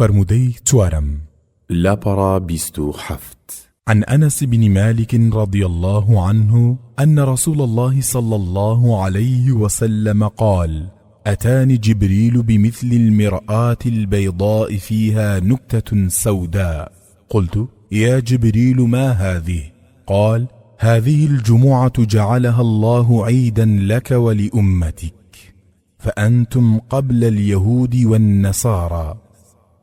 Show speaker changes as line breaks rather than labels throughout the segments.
فرمودي توارم
لاپەڕا 27.
عن أنس بن مالك رضي الله عنه أن رسول الله صلى الله عليه وسلم قال: أتاني جبريل بمثل المرآة البيضاء فيها نكتة سوداء. قلت: يا جبريل ما هذه؟ قال: هذه الجمعة جعلها الله عيدا لك ولأمتك، فأنتم قبل اليهود والنصارى،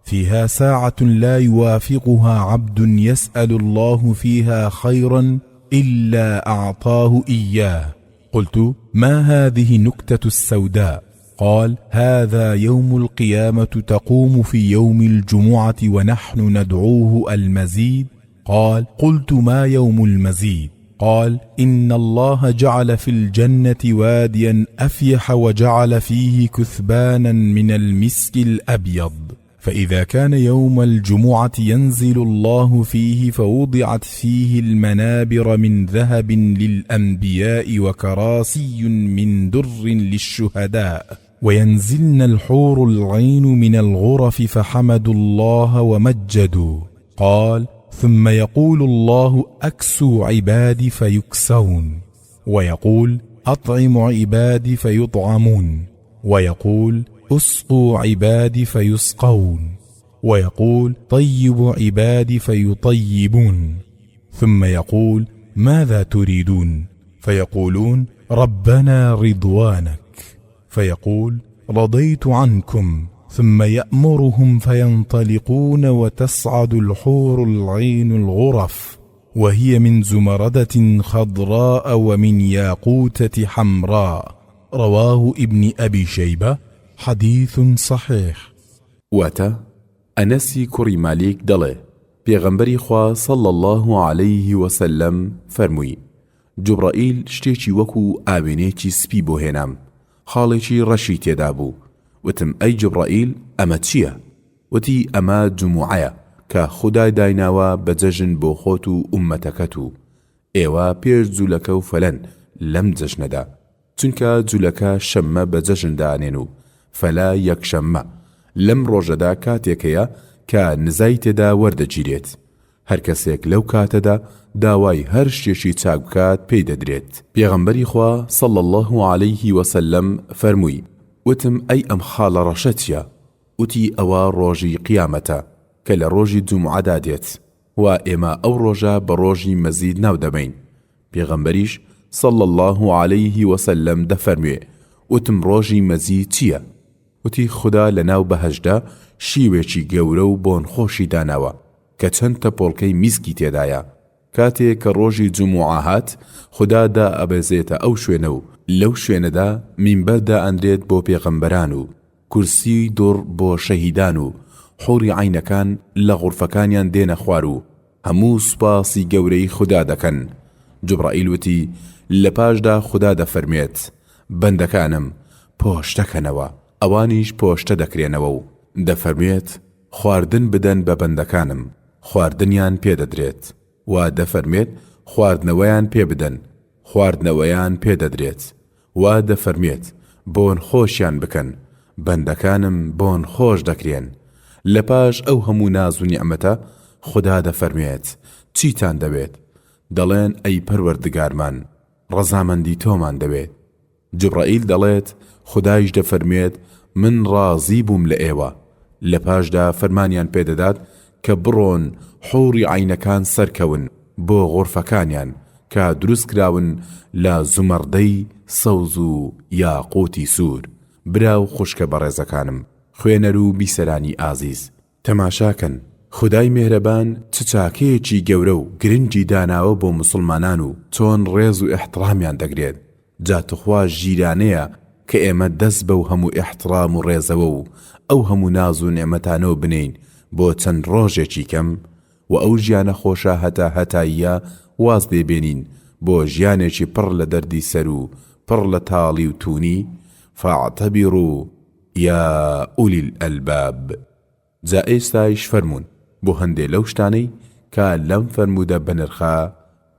فيها ساعة لا يوافقها عبد يسأل الله فيها خيرا إلا أعطاه إياه. قلت: ما هذه نكتة السوداء؟ قال: هذا يوم القيامة تقوم في يوم الجمعة ونحن ندعوه المزيد. قال: قلت: ما يوم المزيد؟ قال: إن الله جعل في الجنة واديا أفيح وجعل فيه كثبانا من المسك الأبيض، فإذا كان يوم الجمعة ينزل الله فيه فوضعت فيه المنابر من ذهب للأنبياء وكراسي من در للشهداء، وينزلن الحور العين من الغرف فحمدوا الله ومجدوا. قال: ثم يقول الله: أكسوا عبادي فيكسون، ويقول: أطعموا عبادي فيطعمون، ويقول: اسقوا عبادي فيسقون، ويقول: طيبوا عبادي فيطيبون، ثم يقول: ماذا تريدون؟ فيقولون: ربنا رضوانك، فيقول: رضيت عنكم، ثم يأمرهم فينطلقون وتصعد الحور العين الغرف، وهي من زمردة خضراء ومن ياقوتة حمراء. رواه ابن أبي شيبة، حديث صحيح.
واتا أنسي كري مالك دڵێ پێغەمبەری خوا صلى الله عليه وسلم فەرمووی: جوبرائیل شتێکی وەکو ئاوێنێکی سپی بۆ هێنام، خاڵێکی ڕەشی تێدا بوو. وتم: ئەی جوبرائیل، ئەمە چییە؟ وتی: ئەمە جموعەیە کە خودای دایناوە بە جەژن بۆ خۆت و ئومەتەکەت و ئێوە پێش جوولەکە و فەلەن لەم جەژنەدا، چونکە جوولەکە شەممە بە جەژن دانێن و فەلا یەکشەممە لەم ڕۆژەدا کاتێکەیە کە نزای تێدا وەردەگیرێت. هەر کەسێک لەو کاتەدا داوای هەر شتێکی چاک بکات پێی دەدرێت. پێغەمبەری خوا صلى الله عليه وسلم فەرمووی: وتم: ئەی ئەم خاڵە ڕەشە چییە؟ وتی: ئەوە ڕۆژی قیامەتە کە لە ڕۆژی جومعەدا دێت، و ئێمە ئەو ڕۆژە بە ڕۆژی مەزید ناو دەبین. پێغەمبەریش صلى الله عليه وسلم دەفەرموێ: وتم: ڕۆژی مەزید چییە؟ وتی: خدا لەناو بەهەشدا شیوێکی گەورە و بۆنخۆشی داناوە کە چەند تەپۆڵکەی میسکی تێدایە. کاتێک کە ڕۆژی جومعە هات، خدا دا ئەبەزێتە ئەو شوێنە و لەو شوێنەدا مینبەردا ئەندرێت بۆ پێغەمبەران و کورسی دوڕ بۆ شەهیدان و حوری عینەکان لە غورفەکانیان دێنە خوار و هەموو سوپاسی گەورەی خدا دەکەن. جوبرائیل وتی: لە پاشدا خدا دەفەرمێت: بەندەکانم پۆشتەکەنەوە، ئەوانیش پۆشتە دەکرێنەوە و دەفەرمێت: خواردن بدەن بە بەندەکانم، خواردنیان پێدەدرێت، و دەفەرمێت: خواردنەوەیان پێ بدەن، خواردنەوەیان پێدەدرێت، و دەفەرمێت: بۆن خۆشیان بکەن، بەندەکانم بۆن خۆش دەکرێن. لە پاش ئەو هەموو ناز و نیعمەتە خدا دەفەرمێت: چیتان دەوێت؟ دەڵێن: ئەی پەروەردگارمان، ڕەزامەندی تۆمان دەوێت. جوبرائیل دەڵێت: خدایش دەفەرمێت: من ڕازی بووم لە ئێوە. لە پاشدا فەرمانیان پێدەدات کە بڕۆن حوری عینەکان سەرکەون بۆ غورفەکانیان کە دروست کراون لە زومەردەی سەوز و یاقوتی سوور. براو خوشکە بەڕێزەکانم، خوێنەر و بیسەرانی ئازیز، تەماشاکەن خدای مێهرەبان چ چاکەیەکی گەورە و گرنگی داناوە بۆ مسلمانان و چۆن ڕێز و ئیحترامیان دەگرێت. جاتخوا ژیرانەیە کە ئێمە دەست بەو هەموو ئیحترام و ڕێزەوە و ئەو هەموو ناز و نێمەتانەوە بنین بۆ چەند ڕۆژێکی کەم، و ئەو ژیانە خۆشە هەتا هەتاییە واز دێبێنین بۆ ژیانێکی پڕ لە دەردی سەر و پڕ لە تاڵی و توونی. فاعتبروا یا ئولی الئەلباب. جا ئێستایش فەرمون بۆ هەندێ لەو شتانەی کە لەم فەرموودە بەنرخە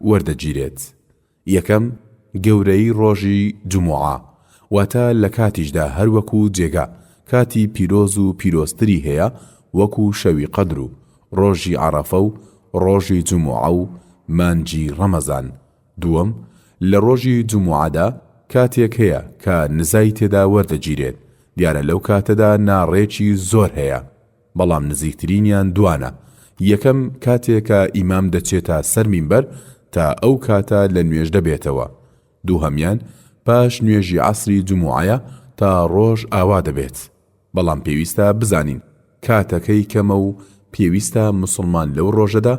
وەردەگیرێت. یەکەم، گەورەی ڕۆژی جومعە، واتە لە کاتیشدا هەروەکو جێگا کاتی پیرۆز و پیرۆزتری هەیە وەکو شەوی قەدر و ڕۆژی عەرەفە و ڕۆژی جوموعە و مانجی ڕەمەزان. دووەم، لە ڕۆژی جوموعەدا کاتێک هەیە کە نزای تێدا وەردەگیرێت، دیارە لەو کاتەدا ناڕێکی زۆر هەیە، بەڵام نزیکترینیان دوانە. یەکەم کاتێکە ئیمام دەچێتە سەر مینبەر تا ئەو کاتە لە نوێژ دەبێتەوە. دووهەمیان پاش نوێژی عەسری جوموعەیە تا ڕۆژ ئاوا دەبێت. بەڵام پێویستە بزانین کاتەکەی کەمە و پێویستە موسڵمان لەو ڕۆژەدا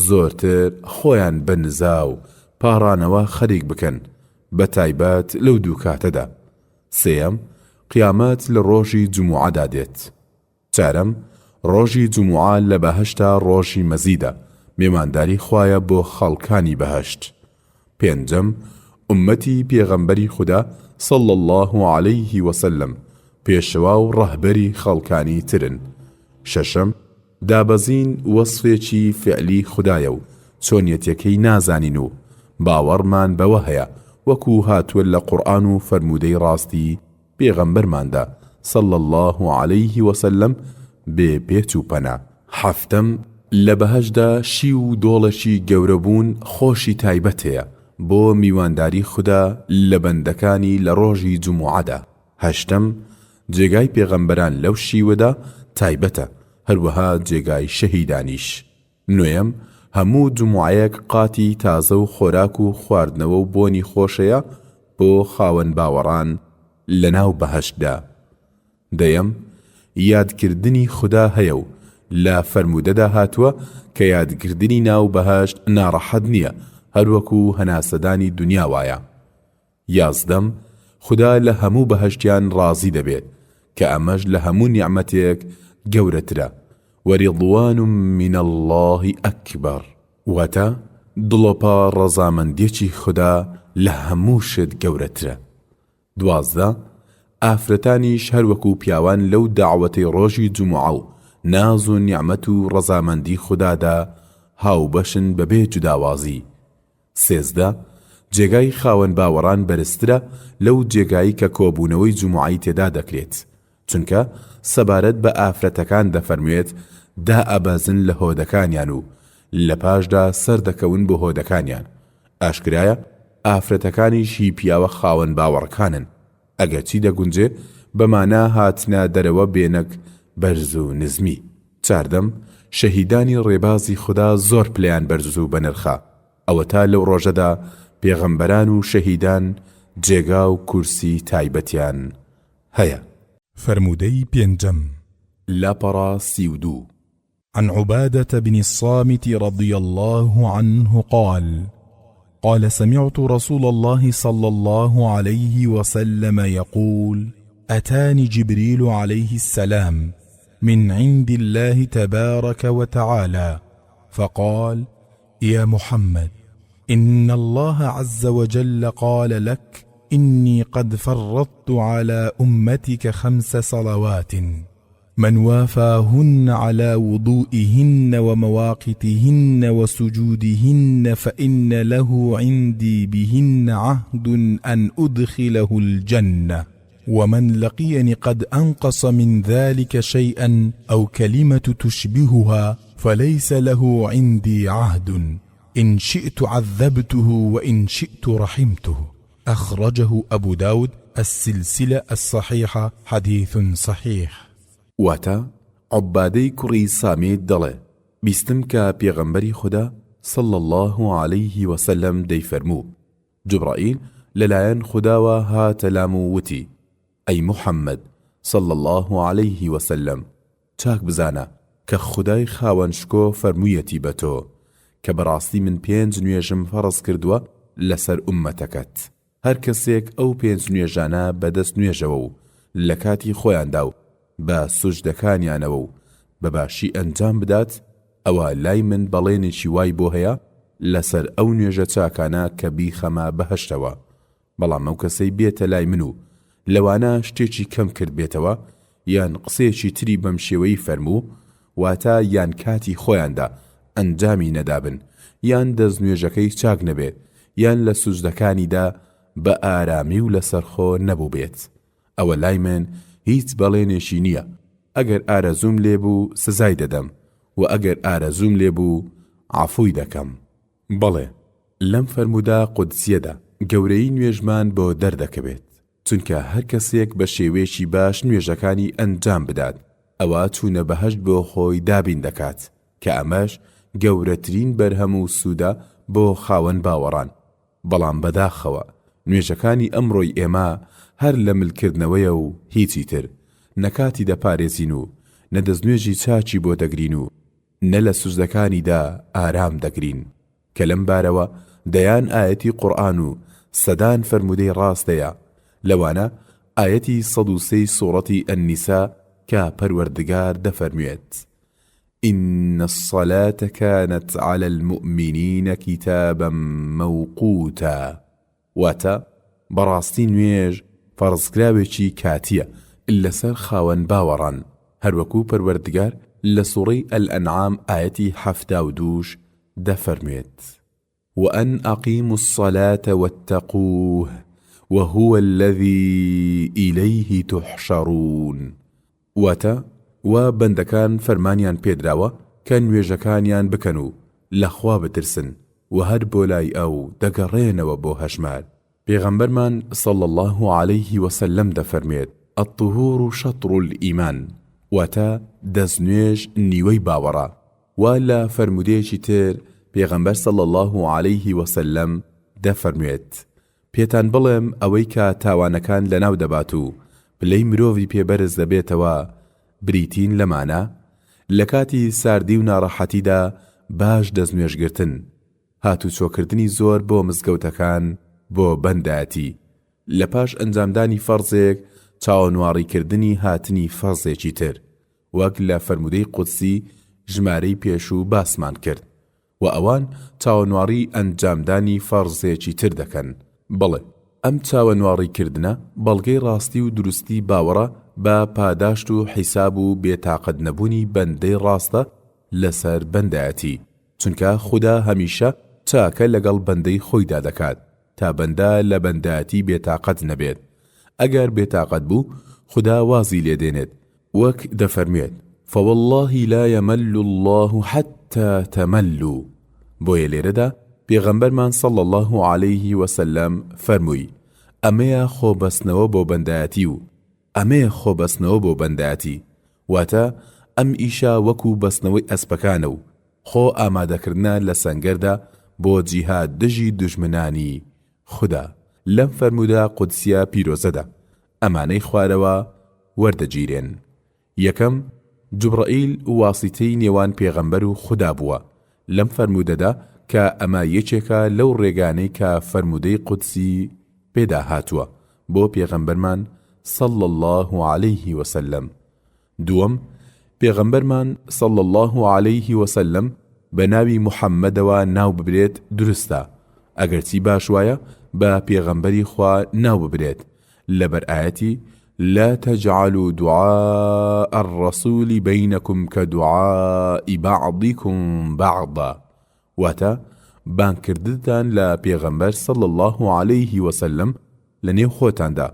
زۆرتر خۆیان بە نزا و پاڕانەوە خەریک بکەن، بە تایبەت لەو دوو کاتەدا. سێەم، قیامەت لە ڕۆژی جوموعەدا دێت. چارەم، ڕۆژی جوموعە لە بەهەشتا ڕۆژی مەزیدە، میوانداری خوایە بۆ خەڵکانی بەهەشت. پێنجەم، ئومەتی پێغەمبەری خودا صلی الله عليه وسلم پێشەوا و ڕەهبەری خەڵکانی ترن. شەشەم، دابەزین وەسفێکی فعلی خودایە و چۆنیەتەکەی نازانین و باوەڕمان بەوە هەیە وەکو هاتووە لە قورئان و فەرموودەی ڕاستی پێغەمبەرماندا صلی الله عليه وسلم بێ پێچ و پەنا. حەفتەم، لە بەهەشدا شی و دۆڵەشی گەورەبوون خۆشی تایبەت هەیە بۆ میوانداری خوددا لە بەندەکانی لە ڕۆژی جوموعەدا. هەشتەم، جێگای پێغەمبەران لەو شیوەدا تایبەتە، هەروەها جێگای شەهیدانیش. نوێم، هەموو جوموعەیەک قاتی تازە و خۆراک و خواردنەوە و بۆنی خۆشەیە بۆ خاوەن باوەڕان لە ناو بەهەشتدا. دەیەم، یادکردنی خوددا هەیە و لە فەرموودەدا هاتووە کە یادکردنی ناو بەهەشت ناڕەحەت نییە، هەروەکو هەناسەدانی دنیا وایە. یازدەم، خوددا لە هەموو بەهەشتیان ڕازی دەبێت کە ئەمەش لە هەموو نیعمەتێک گەورەترە. وەریضوان من الله ئەکبەر، واتە دڵۆپا ڕەزامەندیەکی خوددا لە هەموو شت گەورەترە. دوازدە، ئافرەتانیش هەروەکو پیاوان لەو داعوەتەی ڕۆژی جوموعە و ناز و نیعمەت و ڕەزامەندی خوددادا هاوبەشن بەبێ جوداوازی. سێزدە، جێگای خاوەن باوەڕان بەرزترە لەو جێگایی کە کۆبوونەوەی جوموعەی تێدا دەکرێت، چونکە سەبارەت بە ئافرەتەکان دەفەرموێت دا ئەبەزن لە هۆدەکانیان و لە پاشدا سەر دەکەون بۆ هۆدەکانیان. ئاشکرایە ئافرەتەکانیش هی پیاوە خاوەن باوەڕەکانن، ئەگەرچی دەگونجێ بەمانە هاتنە دەرەوە بێنەک بەرز و نزمی. چاردەم، شەهیدانی ڕێبازی خوددا زۆر پلیان بەرز و بەنرخە، ئەوە تا لەو ڕۆژەدا پێغەمبەران و شەهیدان جێگا و کورسی تایبەتیان هەیە.
فرمودەی پێنجەم،
لاپەڕا 32.
عن عبادة بن الصامت رضي الله عنه قال سمعت رسول الله صلى الله عليه وسلم يقول: أتاني جبريل عليه السلام من عند الله تبارك وتعالى فقال: يا محمد، إن الله عز وجل قال لك: إني قد فرضت على أمتك 5 صلوات، من وافاهن على وضوئهن ومواقتهن وسجودهن فإن له عندي بهن عهد أن أدخله الجنة، ومن لقيني قد أنقص من ذلك شيئا أو كلمة تشبهها فليس له عندي عهد، إن شئت عذبته وإن شئت رحمته. أخرجه أبو داود السلسلة الصحيحة حديث صحيح.
واتە عوبادەی کوڕی سامێت دەڵێ بیستم کە پێغەمبەری خوددا صلی الله عليه وسلم دەیفەرموو جوبرائیل لەلایەن خودداوە هاتە لام و وتی: ئەی محەممەد صلی الله عليه وسلم، چاک بزانە کە خودای خاوەنشکۆ فەرموویەتی بە تۆ کە بەڕاستی من 5 نوێژم فەرز کردووە لەسەر ئومەتەکەت. هەر کەسێک ئەو 5 نوێژانە بەدەست نوێژەوە و لە کاتی خۆیاندا و بە سوجدەکانیانەوە و بەباشی ئەنجام بدات، ئەوە لای من بەڵێنێکی وای بۆ هەیە لەسەر ئەو نوێژە چاکانە کە بیخەمە بەهەشتەوە. بەڵام ئەو کەسەی بێتە لای من و لەوانە شتێکی کەم کرد بێتەوە یان قسەیەکی تری بەم شێوەی فەرموو، واتە یان کاتی خۆیاندا ئەنجامی نەدابن، یان دەست نوێژەکەی چاک نەبێت، یان لە سوجدەکانیدا بە ئارامی و لەسەرخۆ نەبوو بێت، ئەوە لای من هیچ بەڵێنێکی نییە، ئەگەر ئارەزوم لێبوو سزای دەدەم و ئەگەر ئارەزوم لێبوو عەفوی دەکەم. بەڵێ لەم فەرموودا قودسیەدا گەورەی نوێژمان بۆ دەردەکەوێت، چونکە هەر کەسێک بە شێوەیەکی باش نوێژەکانی ئەنجام بدات ئەوە چوونە بەهەشت بۆ خۆی دابین دەکات، کە ئەمەش گەورەترین بەرهەم و سوودە بۆ خاوەن باوەڕان. بەڵام بەداخەوە نوێژەکانی ئەمڕۆی ئێمە هەر لە ملکردنەوەیە و هیچی تر، نەکاتی دەپارێزین و نەدەستنوێژی چاچی بۆ دەگرین و نە لە سوزدەکانیدا ئارام دەگرین، کە لەم بارەوە دەیان ئاەتی قورئان و سەدان فەرمودەی ڕاستەیە، لەوانە ئاەتی 103 سوڕەتی ئەننیسا کە پەروەردگار دەفەرموێت: إن الصلاة كانت على المؤمنين كتابا موقوتا. واتا براستي نوێژ فەرزکراوێکی کاتیە لەسەر خاوەن باوەڕان، هەروەکو پەروەردگار لە سوڕەی ئەلئەنعام ئاەتی 72 دەفەرموێت: وأن أقيموا الصلاة واتقوه وهو الذي إليه تحشرون. واتا و بەندەکان فەرمانیان پێدراوە کە نوێژەکانیان بکەن و لەخوا بترسن و هەر بۆ لای ئەو دەگەڕێنەوە بۆ هەژمار. پێغەمبەرمان صلى الله عليه وسلم دەفەرمێت: الطهور شطر الإيمان، واتا دەستنوێژ نیوەی باوەڕە. و لە فەرمودەیەکی تر پێغەمبەر صلى الله عليه وسلم دەفەرمێت: پێتان بڵێم ئەوەی کە تاوانەکان لەناو دەبات و پلەی مرۆڤی پێبەرز دەبێتەوە بریتین لەمانە لە کاتی ساردی و ناڕەحەتیدا باش دەستنوێژگرتن، هاتوو چۆکردنی زۆر بۆ مزگەوتەکان بۆ بەندایەتی، لە پاش ئەنجامدانی فەرزێک چاوەنواڕیکردنی هاتنی فەرزێکی تر، وەک لە فەرمودەی قودسی ژمارەی پێشوو باسمان کرد، و ئەوان چاوەنواڕی ئەنجامدانی فەرزێکی تر دەکەن. بەڵێ ئەم چاوەنواڕیکردنە بەڵگەی ڕاستی و دروستی باوەڕە بە پاداشت و حیساب و بێتاقەت نەبوونی بەندەی ڕاستە لەسەر بەندایەتی، چونکە خوددا هەمیشە چاکە لەگەڵ بەندەی خۆیدا دەکات تا بەندە لە بەندایەتی بێتاقەت نەبێت. ئەگەر بێتاقەت بوو خوددا وازی لێدێنێت، وەک دەفەرموێت: فوالله لا يمل الله حتى تملوا. بۆیە لێرەدا پێغەمبەرمان صلى الله عليه وسلم فەرمووی: ئەمەیە خۆبەستنەوە بۆ بەندایەتی و ئەمەیە خۆبەستنەوە بۆ بەندایەتی، واتە ئەم ئیشا وەکو بەستنەوەی ئەسپەکانە و خۆ ئامادەکردنە لە سەنگەردا بۆ جیهاد دژی دوژمنانی خوددا. لەم فەرموودا قودسیە پیرۆزەدا ئەمانەی خوارەوە وەردەگیرێن. یەکەم، جوبرائیل واسیتەی نێوان پێغەمبەر و خوددا بووە لەم فەرموودەدا، کە ئەمە یەکێکە لەو ڕێگانەی کە فەرموودەی قودسی پێدا هاتووە بۆ پێغەمبەرمان صلى الله عليه وسلم. دووەم، پێغەمبەرمان صلى الله عليه وسلم بە ناوی محەممەدەوە ناو ببرێت دروستە، ئەگەرچی باش وایە بە پێغەمبەری خوا ناو ببرێت لەبەر ئاەتی لا تجعلوا دعاء الرسول بينكم كدعاء بعضكم بعضا، واتە بانکردتان لە پێغەمبەر صلى الله عليه وسلم لە نێو خۆتاندا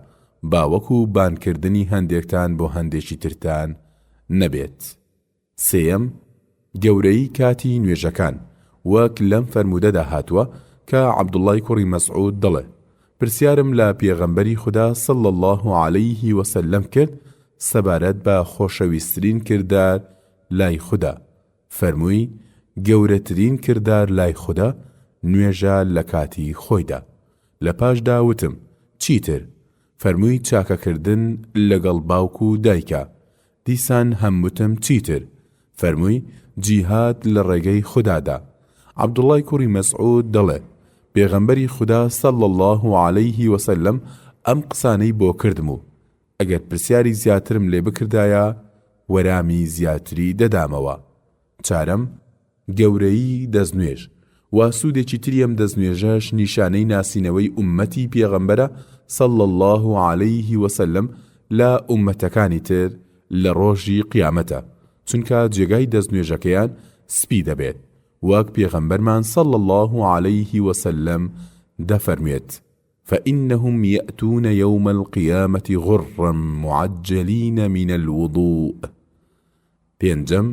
باوەکو بانکردنی هەندێکتان بۆ هەندێکی ترتان نەبێت. سێەم، گەورەی کاتی نوێژەکان، وەک لەم فەرموودەدا هاتووە کە عەبدوڵڵای کوڕی مەسعود دەڵێ: پرسیارم لە پێغەمبەری خوددا صلى الله عليه وسلم کرد سەبارەت بە خۆشەویستترین کردار لای خوددا، فەرمووی: گەورەترین کردار لای خوددا نوێژە لە کاتی خۆیدا. لە پاشدا وتم: چیتر؟ فەرمووی: چاکەکردن لەگەڵ باوک و دایکە. دیسان هەموتم: چیتر؟ فەرمووی: جیهاد لە ڕێگەی خوددادا. عەبدوڵڵای کوڕی مەسعود دەڵێ: پێغەمبەری خوددا صلى الله عليه وسلم ئەم قسانەی بۆ کردم و ئەگەر پرسیاری زیاترم لێ بکردایە وەرامی زیاتری دەدامەوە. چارەم، گەورەی دەستنوێژ، و سوودێکی تریم دەستنوێژەش نیشانەی ناسینەوەی ئومەتی پێغەمبەرە صلى الله عليه وسلم لە ئومەتەکانی تر لە ڕۆژی قیامەتە، چونکە جێگای دەستنوێژەکەیان سپی دەبێت، وەک پێغەمبەرمان صلى الله عليه وسلم دەفەرموێت: فإنهم يأتون يوم القيامة غرا معجلين من الوضوء. پێنجەم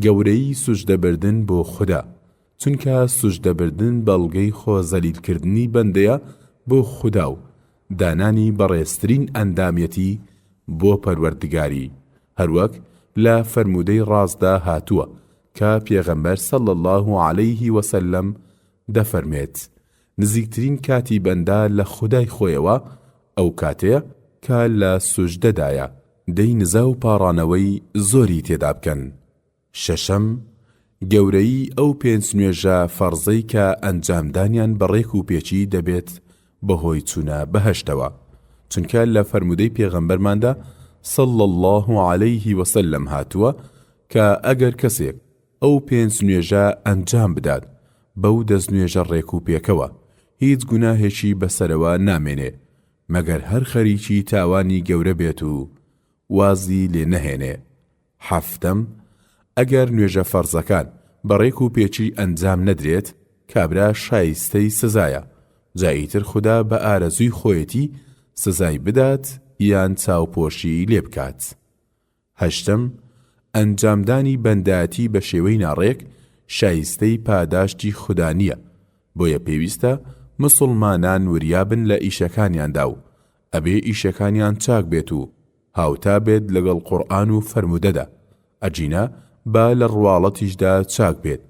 گەورەی سوژدەبردن بۆ خوددا، چونکە سوژدەبردن بەڵگەی خۆزەلیلکردنی بەندەیە بۆ خوددا و دانانی بەڕێزترین ئەندامەتی بۆ پەروەردگاری، هەروەک لە فەرموودەی ڕازدا هاتووە کە پێغەمبەر صلی الله عەلەیه وسەلەم دەفەرمێت نزیکترین کاتی بەندا لە خودای خۆیەوە ئەو کاتەیە کە لە سوژدەدایە، دەی نزا و پاڕانەوەی زۆری تێدا بکەن. شەشەم گەورەی ئەو پێنج نوێژە فەرزەی کە ئەنجامدانیان بەڕێک و پێچی دەبێت بەهۆی چوونە بەهەشتەوە، چونکە لە فەرموودەی پێغەمبەرماندا صلی الله عەلەیه وسەلەم هاتووە کە ئەگەر کەسێک ئەو پێنج نوێژە ئەنجام بدات بەو دەستنوێژە ڕێک و پێکەوە هیچ گوناهێکی بەسەرەوە نامێنێ مەگەر هەر خەریکی تاوانی گەورە بێت و وازی لێ نەهێنێ. حەفتەم ئەگەر نوێژە فەرزەکان بەڕێک و پێچی ئەنجام نەدرێت کابرا شایستەی سزایە، جاییتر خوددا بە ئارەزوی خۆیەتی سزای بدات یان چاوپۆشی لێ بکات. هەشتم ئەنجامدانی بەندایەتی بە شێوەی ناڕێک شایستەی پاداشتی خوددا نییە، بۆیە پێویستە مسڵمانان وریابن لە ئیشەکانیاندا و ئەبێ ئیشەکانیان چاک بێت و هاوتا بێت لەگەڵ قورئان و فەرموودەدا، ئەجینە با لە ڕواڵەتیشدا چاک بێت،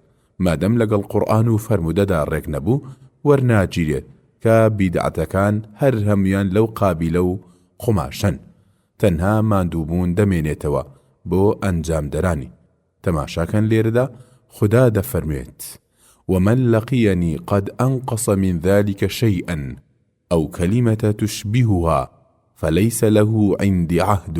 مادەم لەگەڵ قورئان و فەرموودەدا ڕێک نەبوو وەرناگیرێت کە بیدعەتەکان هەر هەمویان لەو قابیلە و قوماشەن، تەنها ماندووبوون دەمێنێتەوە بۆ ئەنجامدەرانی. تەماشاکەن لێرەدا خوددا دەفەرموێت ومن لقيني قد أنقص من ذلك شيئا أو كلمة تشبهها فليس له عندي عهد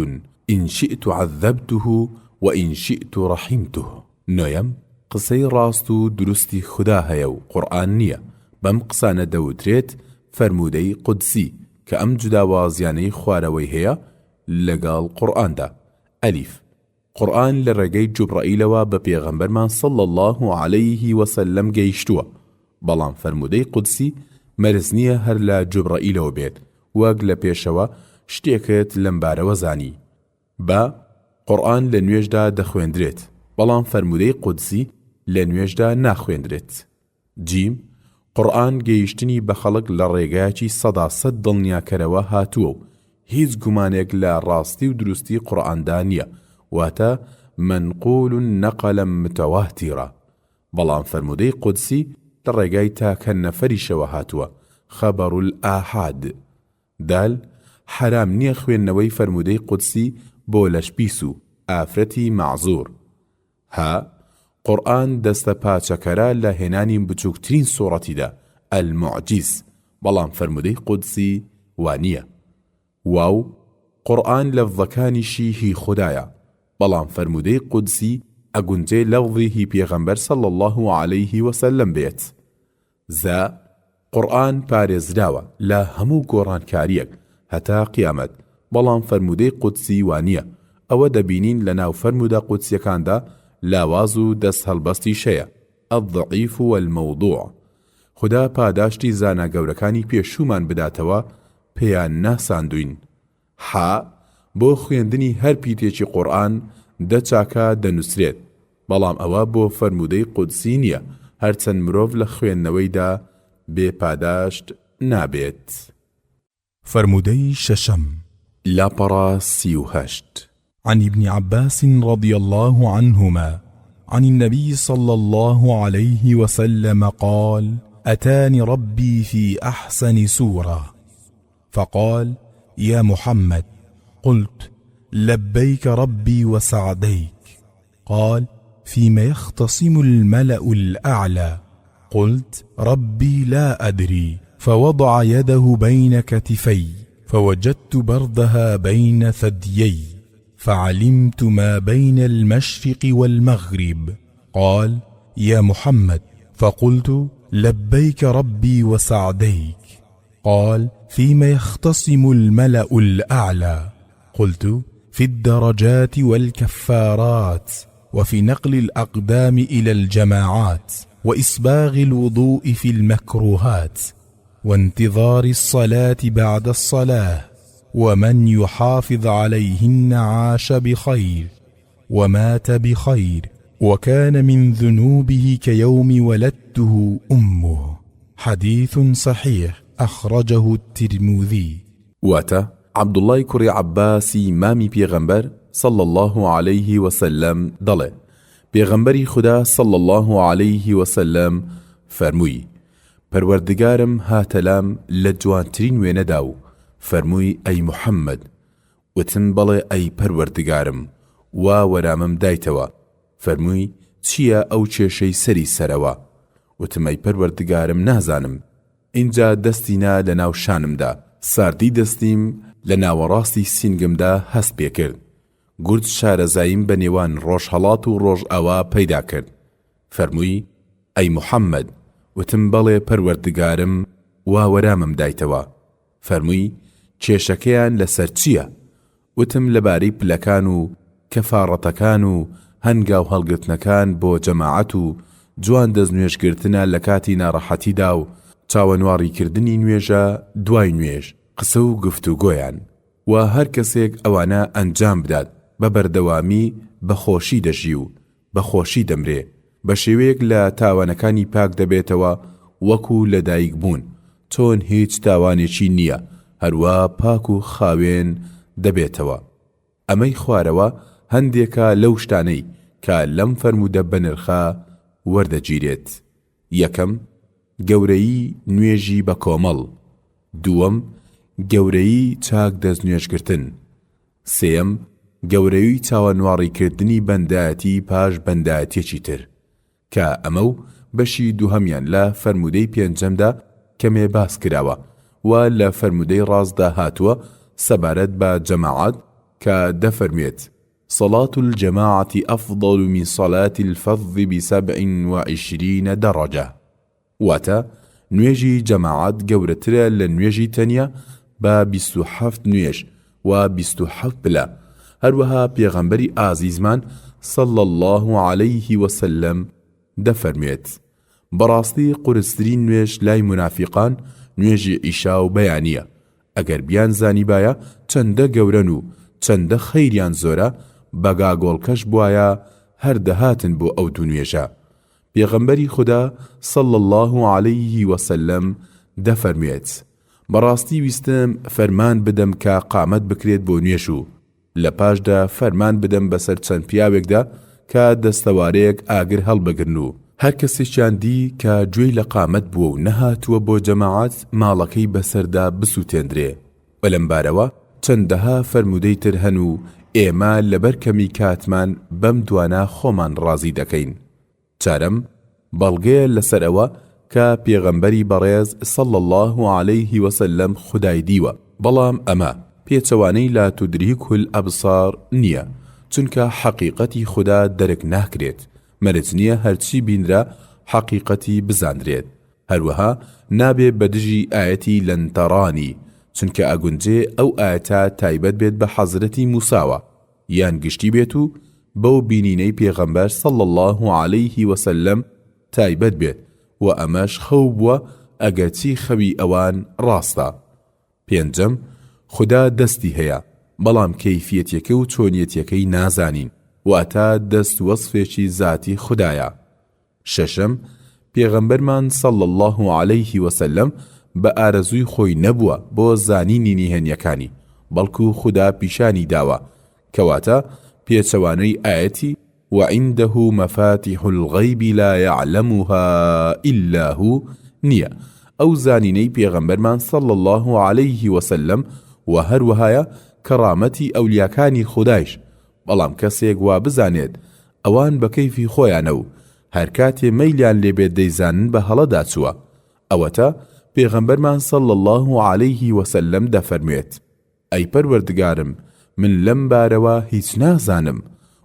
إن شئت عذبته وإن شئت رحمته. نويم قسەی ڕاست و دروستی خوددا هەیە و قورئان نییە، بەم قسانە دەوترێت فەرموودەی قودسی کە ئەم جوداوازیانەی خوارەوەی هەیە لەگەڵ قورئاندا. ئەلیف قورئان لە ڕێگەی جوبرائیلەوە بە پێغەمبەرمان صلی الله عەلەیه وسەلەم گەیشتووە، بەڵام فەرموودەی قودسی مەرز نییە هەر لە جوبرائیلەوە بێت وەک لە پێشەوە شتێکت لەم بارەوە زانی. با قورئان لە نوێژدا دەخوێندرێت، بەڵام فەرموودەی قودسی لە نوێژدا ناخوێندرێت. جیم قورئان گەیشتنی بە خەڵک لە ڕێگایەکی 100% دڵنیاکەرەوە هاتووە و هیچ گومانێک لە ڕاستی و دروستی قورئاندا نییە، واتە منقول نەقەلە متەواتیرە، بەڵام فەرموودەی قودسی لە ڕێگای تاکە نەفەریشەوە هاتووە، خەبەر الئاحاد. دال حرام نییە خوێندنەوەی فەرموودەی قودسی بۆ لەشپیس و ئافرەتی معزوور. ها قورئان دەستە پاچەکەرە لە هێنانی بچووکترین سوورەتیدا المعجز، بەڵام فەرموودەی قودسی وانییە. واو قورئان لەفظەکانیشی هی خوددایە، بەڵام فەرموودەی قودسی ئەگونجێ لەفظی هی پێغەمبەر صلی الله عەلەیه وسەلەم بێت. زا قورئان پارێزراوە لە هەموو گۆڕانکاریەک هەتا قیامەت، بەڵام فەرموودەی قودسی وانییە. ئەوە دەبینین لە ناو فەرموودە قودسیەکاندا لاواز و دەست هەڵبەستی شەیە، الضعیف والمەوضوع. خوددا پاداشتی زانا گەورەکانی پێشومان بداتەوە پێیان ناساندوین. حا بۆ خوێندنی هەر پیتێکی قورئان دەچاکە دەنووسرێت، بەڵام ئەوە بۆ فەرموودەی قودسی نییە، هەرچەند مرۆڤ لە خوێندنەوەیدا بێ پاداشت نابێت.
فەرموودەی شەشەم
لاپەڕە 38
عن ابن عباس رضي الله عنهما عن النبي صلى الله عليه وسلم قال أتاني ربي في أحسن سورة فقال يا محمد، قلت لبيك ربي وسعديك، قال فيما يختصم الملأ الأعلى، قلت ربي لا أدري، فوضع يده بين كتفي فوجدت بردها بين ثديي فعلمت ما بين المشرق والمغرب، قال يا محمد، فقلت لبيك ربي وسعديك، قال فيما يختصم الملأ الأعلى، قلت في الدرجات والكفارات وفي نقل الأقدام إلى الجماعات وإسباغ الوضوء في المكروهات وانتظار الصلاة بعد الصلاة ومن يحافظ عليهن عاش بخير ومات بخير، وكان من ذنوبه كيوم ولدته أمه. حديث صحيح أخرجه الترمذي.
واتە عەبدوڵای کوڕی عەباسی مامی پێغەمبەر صلى الله عليه وسلم دەڵێ پێغەمبەری خوددا صلى الله عليه وسلم فەرمووی پەروەردگارم هاتەلام لە جوانترین وێنەدا و فەرمووی ئەی محەممەد، وتم بەڵێ ئەی پەروەردگارم، وا وەرامم دایتەوە. فەرمووی چییە ئەو کێشەی سەری سەرەوە؟ وتم ئەی پەروەردگارم نازانم. اینجا دەستینا لە ناو شانمدا، ساردی دەستیم لە ناوەڕاستی سینگمدا هەست پێ کرد. گورج شارەزاییم بە نێوان ڕۆژهەڵات و ڕۆژ ئەوە پەیدا کرد. فەرمووی ئەی محەممەد، وتم بەڵێ پەروەردگارم، وا وەرامم دایتەوە. فەرمووی کێشەکەیان لەسەر چییە؟ وتم لەبارەی پلەکان و کەفاڕەتەکان و هەنگاو هەڵگرتنەکان بۆ جەماعەت و جوان دەستنوێژگرتنە لە کاتی ناڕەحەتیدا و چاوەنواڕیکردنی نوێژە دوای نوێژ، قسە و گفتوگۆیان، و هەر کەسێک ئەوانە ئەنجام بدات بە بەردەوامی بەخۆشی دەژی و بەخۆشی دەمرێ، بە شێوەیەک لە تاوانەکانی پاک دەبێتەوە وەکو لەدایک بوون، چۆن هیچ تاوانێکی نییە، هەروە پاک و خاوێن دەبێتەوە. ئەمەی خوارەوە هەندێکە لەو شتانەی کە لەم فەرموودە بەنرخە وەردەگیرێت. یەکەم، گەورەیی نوێژی بە کۆمەڵ. دووەم، گەورەیی چاک دەستنوێژگرتن. سێەم، گەورەیی چاوەنواڕیکردنی بەندایەتی پاش بەندایەتێکی تر، کە ئەمە و بەشی دووهەمیان لە فەرمودەی پێنجەمدا کەمێ باس کراوە و لە فەرمودەی ڕاستدا هاتووە سەبارەت بە جەماعەت کە دەفەرمێت صلاة الجماعة أفضل من صلاة الفرد ب27 درجة. واتە نوێژی جەماعەت گەورەترە لە نوێژی تەنیا بە 27 نوێژ و 27 پلە. هەروەها پێغەمبەری ئازیزمان صلى الله عليه وسلم دەفەرمێت بەڕاستی قورسترین نوێژ لای منافقان نوێژی ئیشا و بەیانیە. ئەگەر بیان زانی باە چەندە گەورەن و چەندە خەیریان زۆرە، بەگاگۆڵکەش بواە هەر دەهاتن بۆ ئەو دوو نوێژە. پێغەمبەری خوددا صلى الله عليه وسلم دەفەرمێت بەڕاستی ویستم فەرمان بدەم کە قامەت بکرێت بۆ نوێژ و لە پاشدا فەرمان بدەم بەسەر چەند پیاوێکدا کە دەستەوارەیەک ئاگر هەڵبگرن و هەر کەسێکیان دی کە گوێی لە قامەت بووە و نەهاتووە بۆ جەماعەت ماڵەکەی بەسەردا بسووتێندرێ. و لەمبارەوە چەندەها فەرمودەی تر هەن و ئێمە لەبەر کەمی کاتمان بەم دوانە خۆمان ڕازی دەکەین. چارەم، بەڵگەیە لەسەر ئەوە کە پێغەمبەری بەڕێز صلى الله عليه وسلم خودای دیوە، بەڵام ئەمە پێچەوانەی لا تودریکه الأبصار نییە، چونکە حەقیقەتی خوددا دەرک ناکرێت، مەرج نییە هەرچی بینرا حەقیقەتی بزاندرێت. هەروەها نابێ بەدژی ئاەتی لەن تەڕانی، چونکە ئەگونجێ ئەو ئاەتە تایبەت بێت بە حەزرەتی موساوە یان گشتی بێت و بەو بینینەی پێغەمبەر صلى الله عليه وسلم تایبەت بێت و ئەمەش خەو بووە ئەگەرچی خەوی ئەوان ڕاستە. پێنجەم، خوددا دەستی هەیە بەڵام کەیفیەتەکە و چۆنیەتەکەی نازانین، واتە دەست وەسفێکی ذاتی خوددایە. شەشەم، پێغەمبەرمان صلى الله عليه وسلم بە ئارەزووی خۆی نەبووە بۆ زانینی نهێنیەکانی، بەڵکو خوددا پیشانی داوە، کەواتە پێچەوانەی ئاەتی وعنده مفاتيح الغيب لا يعلمها إلا هو نییە. ئەو زانینەی پێغەمبەرمان صلى الله عليه وسلم و هەروەهایە کەڕامەتی ئەولیاکانی خودایش، بەڵام کەسێک وا بزانێت ئەوان بە کەیفی خۆیانە و هەر کاتێ مەیلیان لێبێت دەیزانن بە هەڵەدا چووە. ئەوەتە پێغەمبەرمان صلى الله عليه وسلم دەفەرموێت ئەی پەروەردگارم، من لەم بارەوە هیچ نازانم،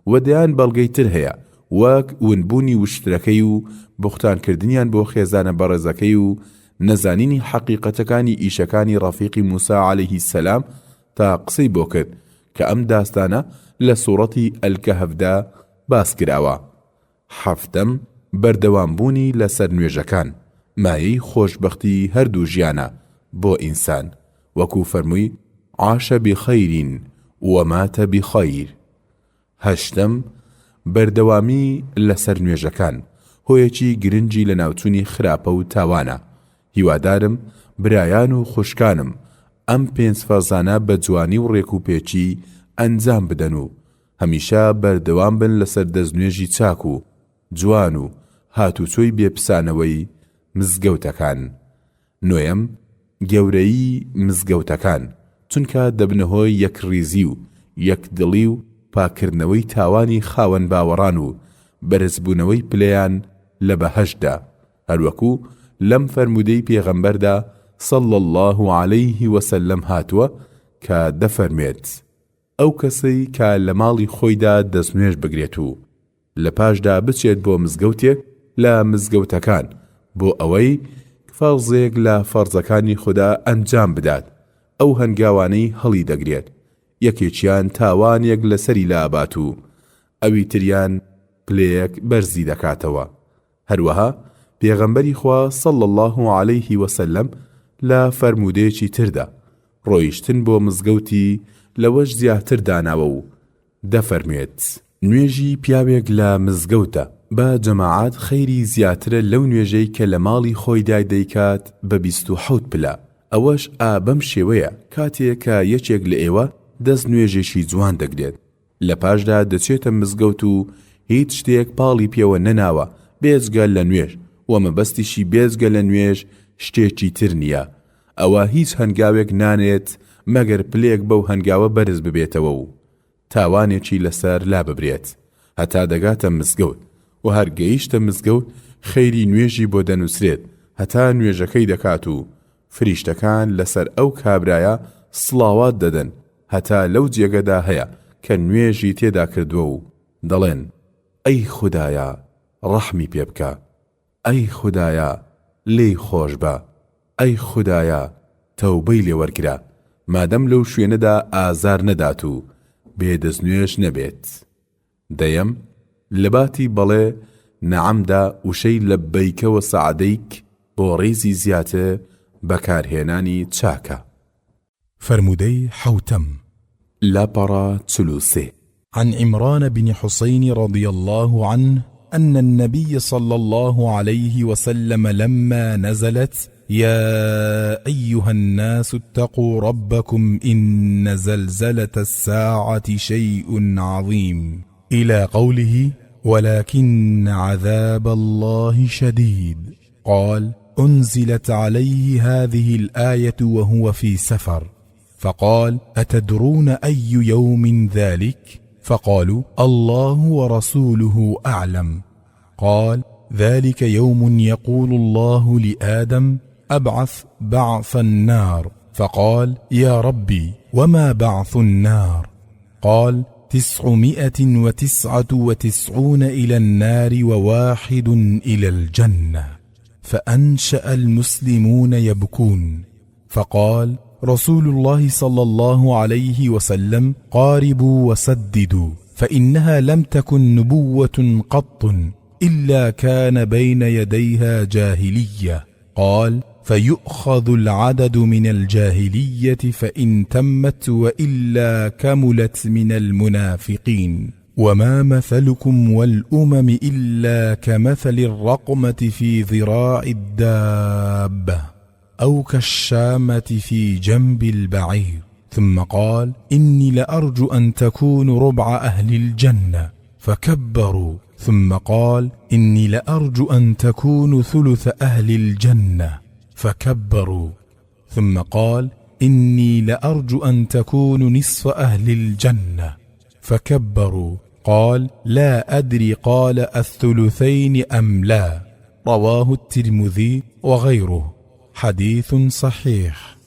و دەیان بەڵگەی تر هەیە وەک ونبوونی وشترەکەی و بوختانکردنیان بۆ خێزانە بەڕێزەکەی و نەزانینی حەقیقەتەکانی ئیشەکانی ڕەفیقی موسا عليه السلام تا قسەی بۆ کرد کە ئەم داستانە لە سوورەتی ئەلکەهفدا باس کراوە. حەفتەم، بەردەوامبوونی لەسەر نوێژەکان مایەی خۆشبەختی هەردوو ژیانە بۆ ئینسان، وەکو فەرمووی عاش بخەیرین ومات بخەیر. هەشتەم، بەردەوامی لەسەر نوێژەکان هۆیەکی گرنگی لە ناوچوونی خراپە و تاوانە. هیوادارم برایان و خوشکانم ئەم پێنج فەرزانە بە جوانی و ڕێک و پێچی ئەنجام بدەن و هەمیشە بەردەوام بن لەسەر دەستنوێژی چاک و جوان و هاتوچۆی بێپسانەوەی مزگەوتەکان. نۆیەم، گەورەیی مزگەوتەکان، چونکە دەبنەهۆی یەکڕیزی و یەکدڵی و پاکردنەوەی تاوانی خاوەن باوەڕان و بەرزبوونەوەی پلەیان لە بەهەشتدا، هەروەکو لەم فەرمودەی پێغەمبەردا صلى الله عليه وسلم هاتووە کە دەفەرمێت ئەو کەسەی کە لە ماڵی خۆیدا دەستنوێژ بگرێت و لە پاشدا بچێت بۆ مزگەوتێک لە مزگەوتەکان بۆ ئەوەی فەرزێک لە فەرزەکانی خوددا ئەنجام بدات، ئەو هەنگاوانەی هەڵی دەگرێت، یەکێکیان تاوانێک لەسەری لابات و ئەوی تریان پلەیەک بەرزی دەکاتەوە. هەروەها پێغەمبەری خوا صلى الله عليه وسلم لە فەرمودەیەکی تردا ڕۆیشتن بۆ مزگەوتی لەوەش زیاتر داناوە و دەفەرمێت نوێژی پیاوێک لە مزگەوتە بە جەماعات خەیری زیاترە لەو نوێژەی کە لە ماڵی خۆیدا دەیکات بە 27 پلە. ئەوەش بەم شێوەیە کاتێک کە یەکێک لە ئێوە دەست نوێژێکی جوان دەگرێت، لە پاشدا دەچێتە مزگەوت و هیچ شتێک پاڵی پێوە نەناوە بێجگە لە نوێژ، و مەبەستیشی بێجگە لە نوێژ شتێکی تر نییە. ئەوە هیچ هەنگاوێک نانێت مەگەر پلێک بەو هەنگاوە بەرز ببێتەوە و تاوانێکی لەسەر لا ببرێت هەتا دەگاتە مزگەوت، و هەرگەیشتە مزگەوت خەیری نوێژی بۆ دەنووسرێت هەتا نوێژەکەی دەکات و فریشتەکان لەسەر ئەو کابرایە سڵاوات دەدەن هەتا لەو جێگەدا هەیە کە نوێژی تێدا کردووە و دەڵێن ئەی خودایە ڕەحمی پێ بکە، ئەی خودایە لێی خۆش بە، ئەی خودایە تەوبەی لێوەرگرە، مادەم لەو شوێنەدا ئازار نەدات و بێدەستنوێژ نەبێت. دەیەم، لەباتی بەڵێ نەعەمدا وشەی لەبەیکەوە سەعدەیک بۆ ڕێزی زیاتر بەکارهێنانی چاکە.
فرمودەی حەوتەم
لاپەڕە 43
عن عمران بن حسين رضي الله عنه أن النبي صلى الله عليه وسلم لما نزلت يا أيها الناس اتقوا ربكم إن زلزلة الساعة شيء عظيم إلى قوله ولكن عذاب الله شديد، قال أنزلت عليه هذه الآية وهو في سفر، فقال أتدرون أي يوم ذلك؟ فقالوا الله ورسوله أعلم. قال ذلك يوم يقول الله لآدم أبعث بعث النار، فقال يا ربي وما بعث النار؟ قال 999 إلى النار و1 إلى الجنة. فأنشأ المسلمون يبكون، فقال رسول الله صلى الله عليه وسلم قاربوا وسددوا، فإنها لم تكن نبوة قط إلا كان بين يديها جاهلية. قال فيؤخذ العدد من الجاهلية فإن تمت وإلا كملت من المنافقين، وما مثلكم والأمم إلا كمثل الرقمة في ذراع الدابة أو كالشامة في جنب البعير. ثم قال إني لأرجو أن تكونوا ربع أهل الجنة، فكبروا. ثم قال إني لأرجو أن تكونوا ثلث أهل الجنة، فكبروا. ثم قال إني لأرجو أن تكونوا نصف أهل الجنة، فكبروا. قال لا أدري قال الثلثين أم لا. رواه الترمذي وغيره. حديث صحيح.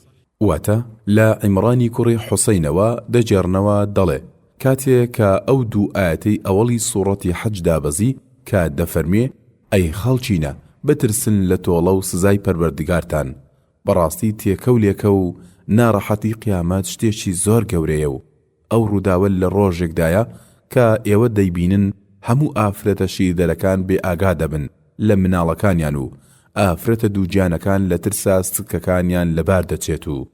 واتا لا عمرانی کوڕی حوسەینەوە دەجێڕنەوە دەڵێ کاتێک کە ئەو دوو ئاەتەی ئەوەڵی سوڕەتی حەج دابەزی کە دەفەرمێ ئەی خەڵچینە بترسن لە تۆڵە و سزای پەروەردگارتان، بەڕاستی تێکەولێکە و ناڕەحەتی قیامەت شتێکی زۆر گەورەیە و ئەو ڕووداوە لە ڕۆژێکدایە کە ئێوە دەیبینن هەموو ئافرەتەشی دەرەکان بێ ئاگا دەبن لە مناڵەکانیان و ئافرەتە دووجانەکان لە ترسا سکەکانیان لەبار دەچێت و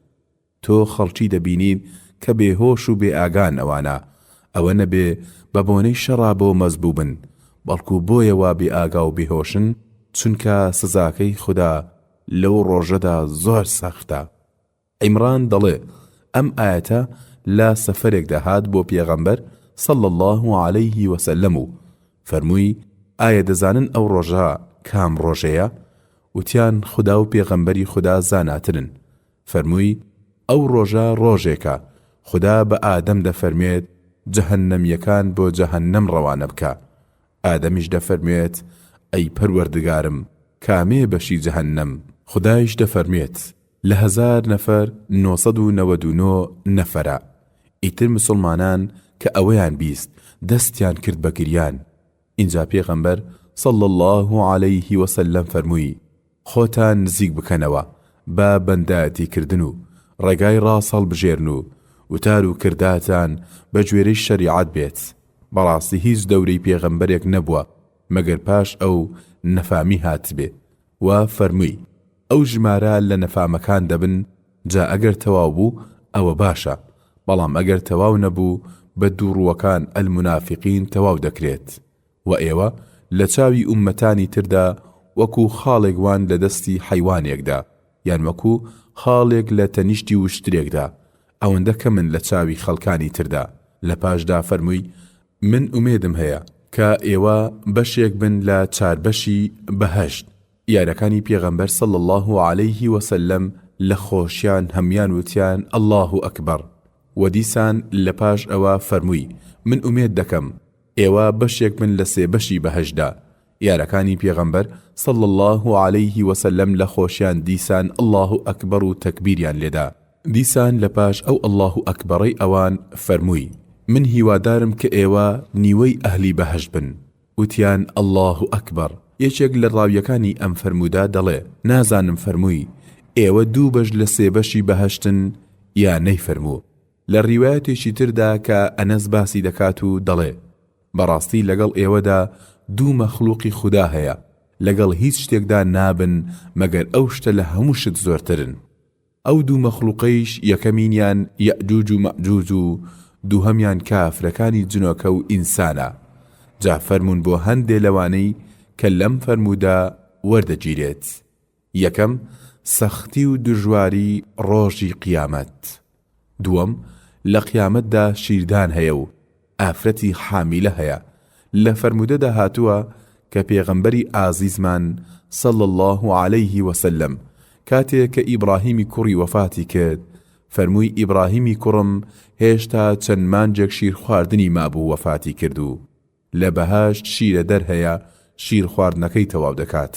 تۆ خەڵکی دەبینین کە بێهۆش و بێ ئاگان ئەوانە ئەوە نەبێ بە بۆنەی شەڕا بۆ مەزبوو بن، بەڵکو بۆیەوە بێ ئاگا و بێهۆشن، چونکە سزاکەی خوددا لەو ڕۆژەدا زۆر سەختە. عیمران دەڵێ ئەم ئاەتە لا سەفەرێکدا هات بۆ پێغەمبەر صلى الله عليه وسلم و فەرمووی ئایا دەزانن ئەو ڕۆژە کام ڕۆژەیە؟ وتیان خوددا و پێغەمبەری خوددا زاناترن. فەرمووی ئەو ڕۆژە ڕۆژێکە خوددا بە ئادەم دەفەرمێت جەهەنەمیەکان بۆ جەهەنەم ڕەوانە بکە. ئادەمیش دەفەرمێت ئەی پەروەردگارم کامێ بەشی جەهەنەم؟ خوددایش دەفەرمێت لە 1000 نەفەر 999 نەفەرە. ئیتر مسلمانان کە ئەوەیان بیست دەستیان کرد بە گریان. اینجا پێغەمبەر صلى الله عليه وسلم فەرمووی خۆتان نزیک بکەنەوە بە بەندایەتیکردن و ڕێگای ڕاست هەڵبژێرن و وتار و کرداتان بە گوێرەی شەریعەت بێت. بەڕاستی هیچ دەورەی پێغەمبەرێک نەبووە مەگەر پاش ئەو نەفامی هات بێ. و فەرمووی ئەو ژمارە لە نەفامەکان دەبن، جا ئەگەر تەواو بوو ئەوە باشە، بەڵام ئەگەر تەواو نەبوو بە دووڕووەکان ئەلمونافقین تەواو دەکرێت. و ئێوە لە چاوی ئومەتانی تردا وەکو خاڵێک وان لە دەستی حەیوانێکدا، یان وەکو خاڵێک لە تەنیشتی وشترێکدا، ئەوەندە کە من لە چاوی خەڵکانی تردا. لە پاشدا فەرمووی من ئومێدم هەیە کە ئێوە بەشێک بن لە 4 بەشی بەهەشت. یارەکانی پێغەمبەر صلى الله عليه وسلم لە خۆشیان هەمیان وتیان الله ئەکبەر. و دیسان لە پاش ئەوە فەرمووی من ئومێد دەکەم ئێوە بەشێک بن لە 3 بەشی بەهەشتدا. یارەکانی پێغەمبەر صلى الله عليه وسلم لە خۆشیان دیسان الله ئەکبەر و تەکبیریان لێدا. دیسان لە پاش ئەو الله ئەکبەڕەی ئەوان فەرمووی من هیوادارم کە ئێوە نیوەی ئەهلی بەهەشت بن. وتیان الله ئەکبەر. یەکێک لە ڕاویەکانی ئەم فەرموودا دەڵێ نازانم فەرمووی ئێوە 2 بەش لە 3 بەشی بەهەشتن یا نەیفەرموو. لە ڕیوایەتێکی تردا کە ئەنەس باسی دەکات و دەڵێ بەڕاستی لەگەڵ ئێوەدا 2 مەخلوقی خوددا هەیە، لەگەڵ هیچ شتێکدا نابن مەگەر ئەو شتە لە هەموو شت زۆرترن. ئەو 2 مەخلوقەیش یەکەمینیان یەئجوج و مەئجوج و دووهەمیان کافرەکانی جنۆکە و ئینسانە. جا فەرموون بۆ هەندێ لەوانەی کە لەم فەرموودا وەردەگیرێت. یەکەم سەختی و دژواری ڕۆژی قیامەت. دووەم لە قیامەتدا شیردان هەیە و ئافرەتی حامیلە هەیە. لە فەرموودەدا هاتووە کە پێغەمبەری ئازیزمان صلى الله عليه وسلم کاتێک کە ئیبراهیمی کوڕی وەفاتی کرد فەرمووی ئیبراهیمی کوڕم هێشتا چەند مانجێک شیر خواردنی مابوو وەفاتی کرد و لە بەهاشت شیرە دەرهەیە شیر خواردنەکەی تەواو دەکات.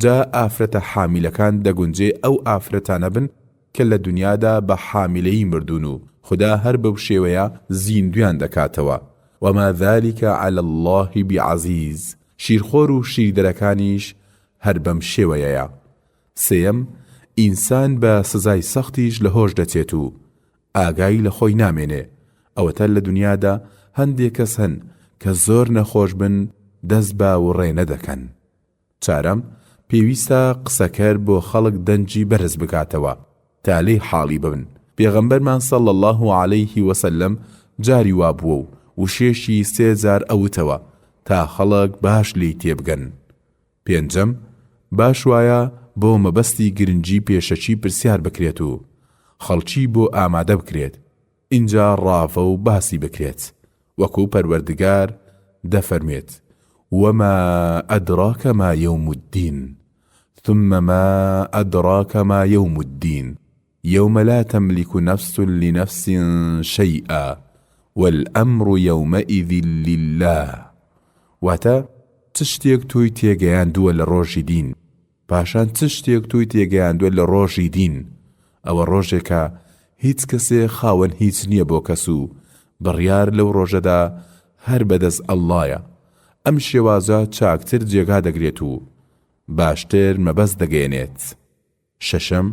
جا ئافرەتە حامیلەکان دەگونجێ ئەو ئافرەتانە بن کە لە دنیادا بە حامیلەیی مردون و خدا هەر بەو شێوەیە زیندویان دەکاتەوە. وما ذلك على الله بعزيز. شیرخۆر و شیردەرەکانیش هەر بەم شێوەیەیە. سێم ئینسان بە سزای سەختیش لە هۆش دەچێت و ئاگای لە خۆی نامێنێ. ئەوەتە لە دنیادا هەندێک کەس هەن کە زۆر نەخۆش بن دەست با و ڕێ نەدەکەن. چارەم پێویستە قسەکەر بۆ خەڵک دەنجی بەرز بکاتەوە تا لێی حاڵی ببن. پێغەمبەرمان صلى الله عليه وسلم جاری وا بووە و وشێشی 3000 ئەوتەوە تا خەڵک باش لی تێبگەن. پێنجەم باش وایە بۆ مەبەستی گرنگی پێشەچی پرسیار بکرێت و خەڵکی بۆ ئامادە بکرێت. اینجا ڕافە و باسی بکرێت وەکو پەروەردگار دەفەرمێت وما أدراك ما يوم الدين ثم ما أدراك ما يوم الدين يوم لا تملك نفس لنفس شيئا والأمر يومئذ لله. واتا تشتێک توی تێگەیاندووە لە ڕۆژی دین پاشان تشتێک توی تێگەیاندووە لە ڕۆژی دین. ئەوە ڕۆژێکە هیچ کەسێ خاوەن هیچ نییە بۆ کەس و بڕیار لەو ڕۆژەدا هەر بەدەست ئەڵڵایە. ئەم شێوازە چاکتر جێگا دەگرێت و باشتر مەبەست دەگەێنێت. شەشەم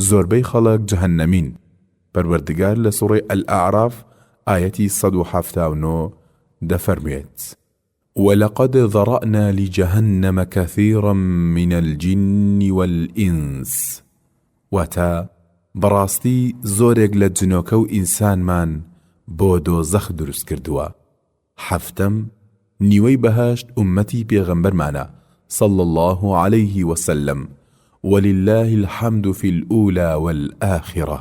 زۆربەی خەڵک جەهەنەمین. پەروەردگار لە سوڕەی ئەلئاعراف ئایەتی 179 دەفەرموێت ولقد ذرأنا لجهنم كثيرا من الجن والإنس. واتا بەڕاستی زۆرێک لە جنۆکە و ئینسانمان بۆ دۆزەخ دروست کردووە. حەفتەم نیوەی بەهەشت ئومەتی پێغەمبەرمانە صلى الله عليه وسلم ولله الحمد في الأولى والآخرة.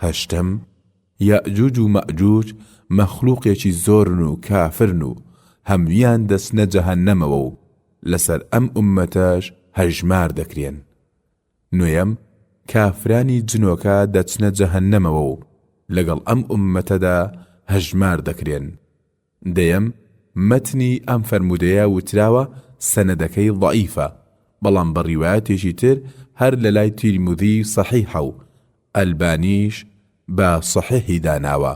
هەشتەم یەئجوج و مەئجوج مەخلووقێکی زۆرن و کافرن و هەمویان دەچنە جەهەنەمەوە و لەسەر ئەم ئومەتەش هەژمار دەکرێن. نوێیەم کافرانی جنۆکە دەچنە جەهەنەمەوە و لەگەڵ ئەم ئومەتەدا هەژمار دەکرێن. دەیەم مەتنی ئەم فەرمودەیە وتراوە سەنەدەکەی ضەعیفە، بەڵام بە ڕیوایەتێکی تر هەر لە لای تیرمذی سەحیحە و ئەلبانیش بە سەحیحی داناوە.